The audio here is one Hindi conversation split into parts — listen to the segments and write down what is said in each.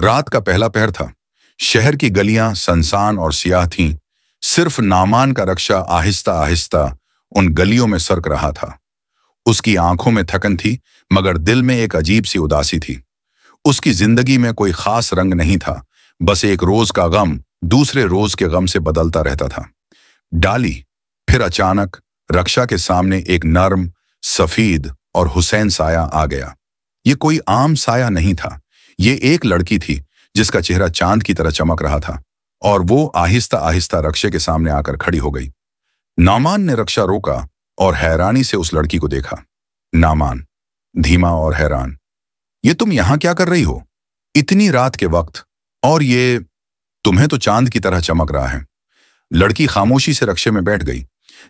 रात का पहला पहर था। शहर की गलियां सुनसान और सियाह थीं। सिर्फ नामान का रक्षा आहिस्ता आहिस्ता उन गलियों में सरक रहा था। उसकी आंखों में थकन थी, मगर दिल में एक अजीब सी उदासी थी। उसकी जिंदगी में कोई खास रंग नहीं था, बस एक रोज का गम दूसरे रोज के गम से बदलता रहता था। डाली। फिर अचानक रक्षा के सामने एक नर्म, सफेद और हुसैन साया आ गया। ये कोई आम साया नहीं था। ये एक लड़की थी जिसका चेहरा चांद की तरह चमक रहा था, और वो आहिस्ता आहिस्ता रक्षा के सामने आकर खड़ी हो गई। नामान ने रक्षा रोका और हैरानी से उस लड़की को देखा। नामान, धीमा और हैरान, ये तुम यहां क्या कर रही हो इतनी रात के वक्त? और ये तुम्हें तो चांद की तरह चमक रहा है। लड़की खामोशी से रक्षे में बैठ गई,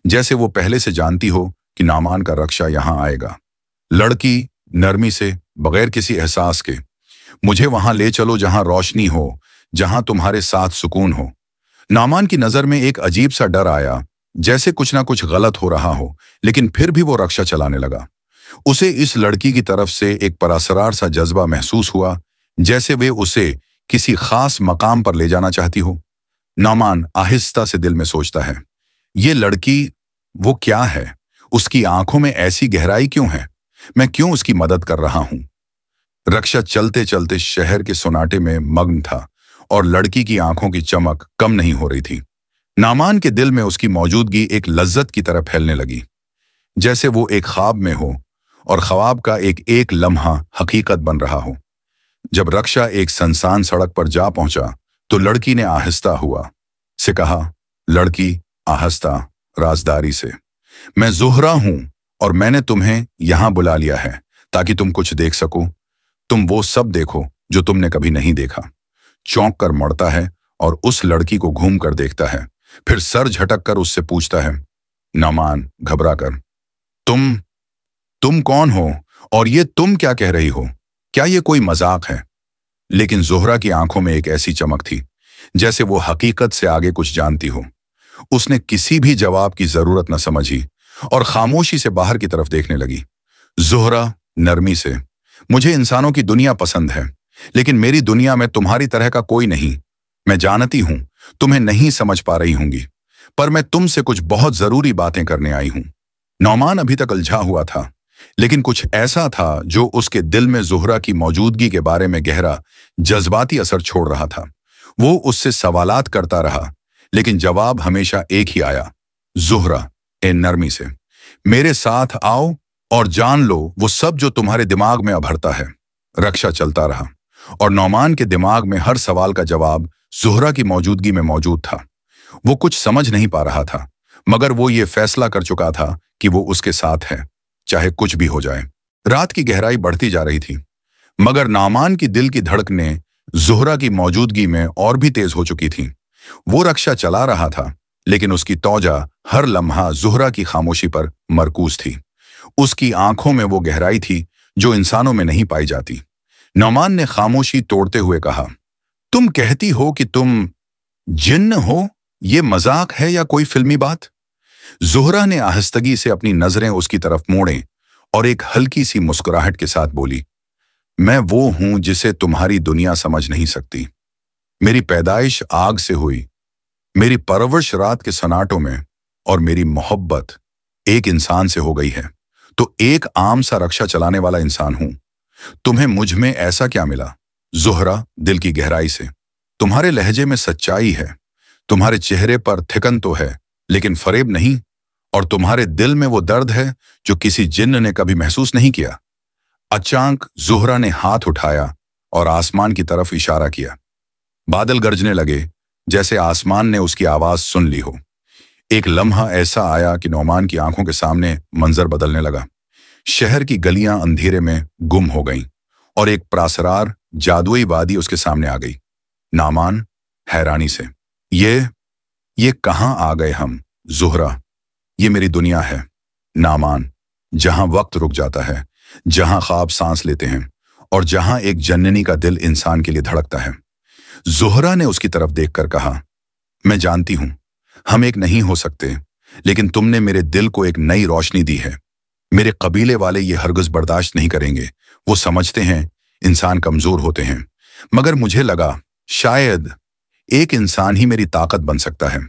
जैसे वो पहले से जानती हो कि नामान का रक्षा यहां आएगा। लड़की नरमी से, बगैर किसी एहसास के, मुझे वहां ले चलो जहां रोशनी हो, जहां तुम्हारे साथ सुकून हो। नामान की नजर में एक अजीब सा डर आया, जैसे कुछ ना कुछ गलत हो रहा हो, लेकिन फिर भी वो रक्षा चलाने लगा। उसे इस लड़की की तरफ से एक परासरार सा जज्बा महसूस हुआ, जैसे वे उसे किसी खास मकाम पर ले जाना चाहती हो। नामान आहिस्ता से दिल में सोचता है, ये लड़की वो क्या है? उसकी आंखों में ऐसी गहराई क्यों है? मैं क्यों उसकी मदद कर रहा हूं? रक्षा चलते चलते शहर के सोनाटे में मग्न था, और लड़की की आंखों की चमक कम नहीं हो रही थी। नामान के दिल में उसकी मौजूदगी एक लज्जत की तरह फैलने लगी, जैसे वो एक ख्वाब में हो और ख्वाब का एक एक लम्हा हकीकत बन रहा हो। जब रक्षा एक सुनसान सड़क पर जा पहुंचा तो लड़की ने आहिस्ता हुआ से कहा, लड़की आहिस्ता राजदारी से, मैं ज़ुहरा हूं और मैंने तुम्हें यहां बुला लिया है ताकि तुम कुछ देख सको। तुम वो सब देखो जो तुमने कभी नहीं देखा। चौंक कर मुड़ता है और उस लड़की को घूम कर देखता है, फिर सर झटक कर उससे पूछता है, नामान घबरा कर, तुम कौन हो और ये तुम क्या कह रही हो? क्या ये कोई मजाक है? लेकिन ज़ुहरा की आंखों में एक ऐसी चमक थी जैसे वो हकीकत से आगे कुछ जानती हो। उसने किसी भी जवाब की जरूरत न समझी और खामोशी से बाहर की तरफ देखने लगी। ज़ुहरा नरमी से, मुझे इंसानों की दुनिया पसंद है, लेकिन मेरी दुनिया में तुम्हारी तरह का कोई नहीं। मैं जानती हूं तुम्हें नहीं समझ पा रही होंगी, पर मैं तुमसे कुछ बहुत जरूरी बातें करने आई हूं। नौमान अभी तक उलझा हुआ था, लेकिन कुछ ऐसा था जो उसके दिल में ज़ुहरा की मौजूदगी के बारे में गहरा जज्बाती असर छोड़ रहा था। वो उससे सवालात करता रहा, लेकिन जवाब हमेशा एक ही आया, ज़ुहरा ए नरमी से, मेरे साथ आओ और जान लो वो सब जो तुम्हारे दिमाग में अभरता है। रक्षा चलता रहा और नौमान के दिमाग में हर सवाल का जवाब ज़ुहरा की मौजूदगी में मौजूद था। वो कुछ समझ नहीं पा रहा था, मगर वो ये फैसला कर चुका था कि वो उसके साथ है, चाहे कुछ भी हो जाए। रात की गहराई बढ़ती जा रही थी, मगर नामान की दिल की धड़कनें ज़ुहरा की मौजूदगी में और भी तेज हो चुकी थीं। वो रक्षा चला रहा था, लेकिन उसकी तौजा हर लम्हा ज़ुहरा की खामोशी पर मरकूज थी। उसकी आंखों में वो गहराई थी जो इंसानों में नहीं पाई जाती। नौमान ने खामोशी तोड़ते हुए कहा, तुम कहती हो कि तुम जिन्न हो? ये मजाक है या कोई फिल्मी बात? ज़ुहरा ने आहिस्तगी से अपनी नजरें उसकी तरफ मोड़े और एक हल्की सी मुस्कुराहट के साथ बोली, मैं वो हूं जिसे तुम्हारी दुनिया समझ नहीं सकती। मेरी पैदाइश आग से हुई, मेरी परवरिश रात के सन्नाटों में, और मेरी मोहब्बत एक इंसान से हो गई है। तो एक आम सा रक्षा चलाने वाला इंसान हूं। तुम्हें मुझ में ऐसा क्या मिला? ज़ुहरा दिल की गहराई से, तुम्हारे लहजे में सच्चाई है, तुम्हारे चेहरे पर थिकन तो है लेकिन फरेब नहीं, और तुम्हारे दिल में वो दर्द है जो किसी जिन्न ने कभी महसूस नहीं किया। अचानक ज़ुहरा ने हाथ उठाया और आसमान की तरफ इशारा किया। बादल गरजने लगे, जैसे आसमान ने उसकी आवाज सुन ली हो। एक लम्हा ऐसा आया कि नौमान की आंखों के सामने मंजर बदलने लगा। शहर की गलियां अंधेरे में गुम हो गईं और एक प्रासरार जादुई वादी उसके सामने आ गई। नामान हैरानी से, ये कहां आ गए हम? ज़ुहरा, ये मेरी दुनिया है। नामान, जहां वक्त रुक जाता है, जहां ख्वाब सांस लेते हैं और जहां एक जननी का दिल इंसान के लिए धड़कता है। ज़ुहरा ने उसकी तरफ देखकर कहा, मैं जानती हूं हम एक नहीं हो सकते, लेकिन तुमने मेरे दिल को एक नई रोशनी दी है। मेरे कबीले वाले ये हरगिज़ बर्दाश्त नहीं करेंगे। वो समझते हैं इंसान कमजोर होते हैं, मगर मुझे लगा शायद एक इंसान ही मेरी ताकत बन सकता है।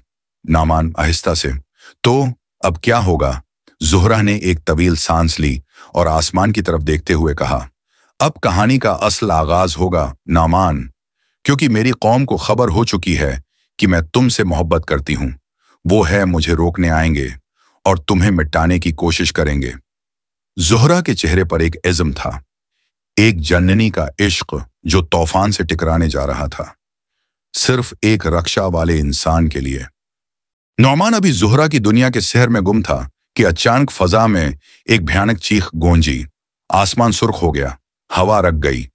नामान आहिस्ता से, तो अब क्या होगा? ज़ुहरा ने एक तवील सांस ली और आसमान की तरफ देखते हुए कहा, अब कहानी का असल आगाज होगा नामान, क्योंकि मेरी कौम को खबर हो चुकी है कि मैं तुमसे मोहब्बत करती हूं। वो है मुझे रोकने आएंगे और तुम्हें मिटाने की कोशिश करेंगे। ज़ुहरा के चेहरे पर एक इज़्म था, एक जननी का इश्क जो तूफान से टकराने जा रहा था, सिर्फ एक रक्षा वाले इंसान के लिए। नौमान अभी ज़ुहरा की दुनिया के शहर में गुम था कि अचानक फजा में एक भयानक चीख गूंजी। आसमान सुर्ख हो गया, हवा रख गई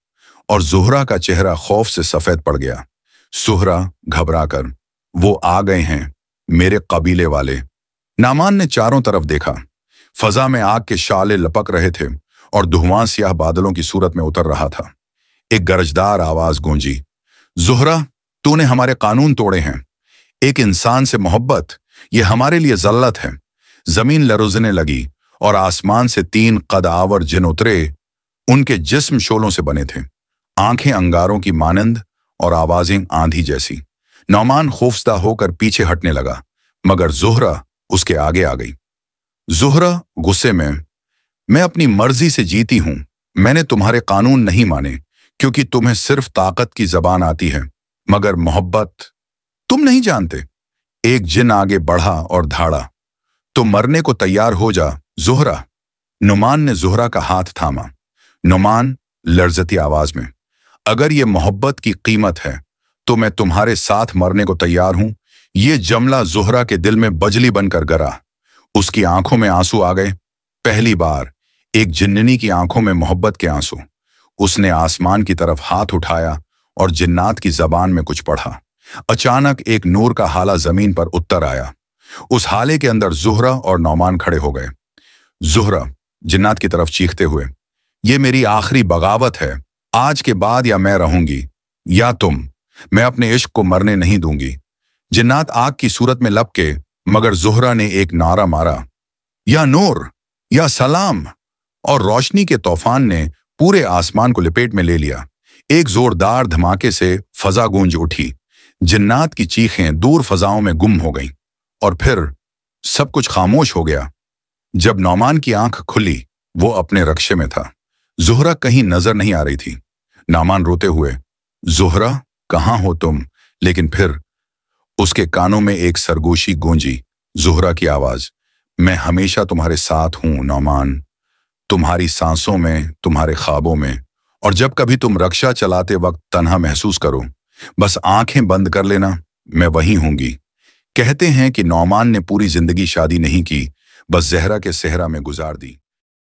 और ज़ुहरा का चेहरा खौफ से सफेद पड़ गया। ज़ुहरा घबराकर, वो आ गए हैं, मेरे कबीले वाले। नामान ने चारों तरफ देखा। फजा में आग के शाले लपक रहे थे और धुआं सियाह बादलों की सूरत में उतर रहा था। एक गरजदार आवाज गूंजी, ज़ुहरा, तूने हमारे कानून तोड़े हैं। एक इंसान से मोहब्बत, ये हमारे लिए ज़ल्लत है। जमीन लरुजने लगी और आसमान से 3 कदावर जिन उतरे। उनके जिस्म शोलों से बने थे, आंखें अंगारों की मानंद और आवाजें आंधी जैसी। नौमान खौफजदा होकर पीछे हटने लगा, मगर ज़ुहरा उसके आगे आ गई। ज़ुहरा गुस्से में, मैं अपनी मर्जी से जीती हूं, मैंने तुम्हारे कानून नहीं माने, क्योंकि तुम्हें सिर्फ ताकत की जबान आती है, मगर मोहब्बत तुम नहीं जानते। एक जिन आगे बढ़ा और धाड़ा, तो मरने को तैयार हो जा ज़ुहरा। नुमान ने ज़ुहरा का हाथ थामा। नुमान लर्जती आवाज में, अगर ये मोहब्बत की कीमत है तो मैं तुम्हारे साथ मरने को तैयार हूं। ये जमला ज़ुहरा के दिल में बजली बनकर गिरा। उसकी आंखों में आंसू आ गए, पहली बार एक जिन्ननी की आंखों में मोहब्बत के आंसू। उसने आसमान की तरफ हाथ उठाया और जिन्नात की जबान में कुछ पढ़ा। अचानक एक नूर का हाला जमीन पर उतर आया। उस हाले के अंदर ज़ुहरा और नौमान खड़े हो गए। ज़ुहरा जिन्नात की तरफ चीखते हुए, ये मेरी आखिरी बगावत है। आज के बाद या मैं रहूंगी या तुम, मैं अपने इश्क को मरने नहीं दूंगी। जिन्नात आग की सूरत में लपके, मगर ज़ुहरा ने एक नारा मारा, या नूर या सलाम, और रोशनी के तूफान ने पूरे आसमान को लपेट में ले लिया। एक जोरदार धमाके से फजा गूंज उठी। जिन्नात की चीखें दूर फजाओं में गुम हो गईं और फिर सब कुछ खामोश हो गया। जब नौमान की आंख खुली, वो अपने रक्शे में था। ज़ुहरा कहीं नजर नहीं आ रही थी। नौमान रोते हुए, ज़ुहरा कहाँ हो तुम? लेकिन फिर उसके कानों में एक सरगोशी गूंजी, ज़ुहरा की आवाज, मैं हमेशा तुम्हारे साथ हूं नौमान, तुम्हारी सांसों में, तुम्हारे ख्वाबों में, और जब कभी तुम रक्षा चलाते वक्त तन्हा महसूस करो, बस आंखें बंद कर लेना, मैं वहीं हूंगी। कहते हैं कि नौमान ने पूरी जिंदगी शादी नहीं की, बस ज़हरा के सेहरा में गुजार दी।